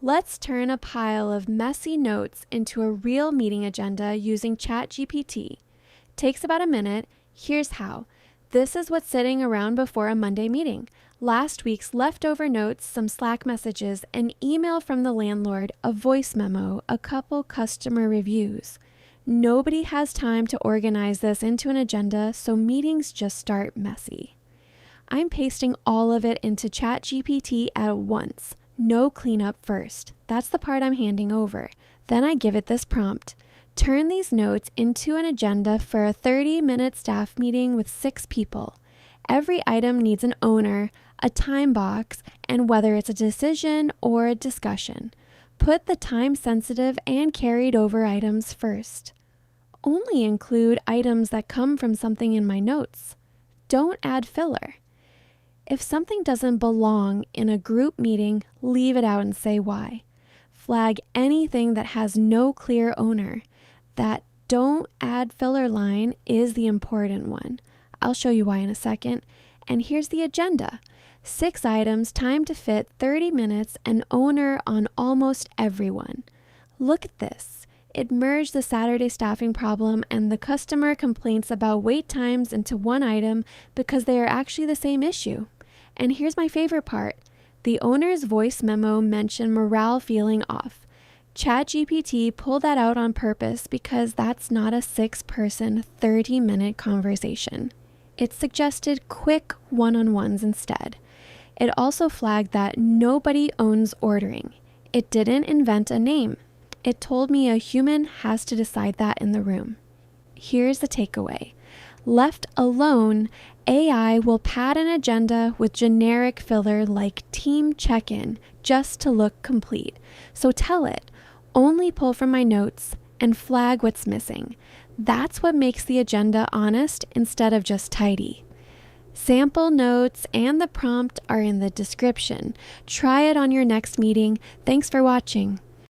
Let's turn a pile of messy notes into a real meeting agenda using ChatGPT. Takes about a minute. Here's how. This is what's sitting around before a Monday meeting. Last week's leftover notes, some Slack messages, an email from the landlord, a voice memo, a couple customer reviews. Nobody has time to organize this into an agenda, so meetings just start messy. I'm pasting all of it into ChatGPT at once. No cleanup first. That's the part I'm handing over. Then I give it this prompt. Turn these notes into an agenda for a 30-minute staff meeting with 6 people. Every item needs an owner, a time box, and whether it's a decision or a discussion. Put the time-sensitive and carried over items first. Only include items that come from something in my notes. Don't add filler. If something doesn't belong in a group meeting, leave it out and say why. Flag anything that has no clear owner. That don't add filler line is the important one. I'll show you why in a second. And here's the agenda. 6 items, time to fit 30 minutes, and owner on almost everyone. Look at this. It merged the Saturday staffing problem and the customer complaints about wait times into one item because they are actually the same issue. And here's my favorite part. The owner's voice memo mentioned morale feeling off. ChatGPT pulled that out on purpose because that's not a 6-person, 30-minute conversation. It suggested quick one-on-ones instead. It also flagged that nobody owns ordering. It didn't invent a name. It told me a human has to decide that in the room. Here's the takeaway. Left alone, AI will pad an agenda with generic filler like team check-in just to look complete. So tell it, only pull from my notes and flag what's missing. That's what makes the agenda honest instead of just tidy. Sample notes and the prompt are in the description. Try it on your next meeting. Thanks for watching.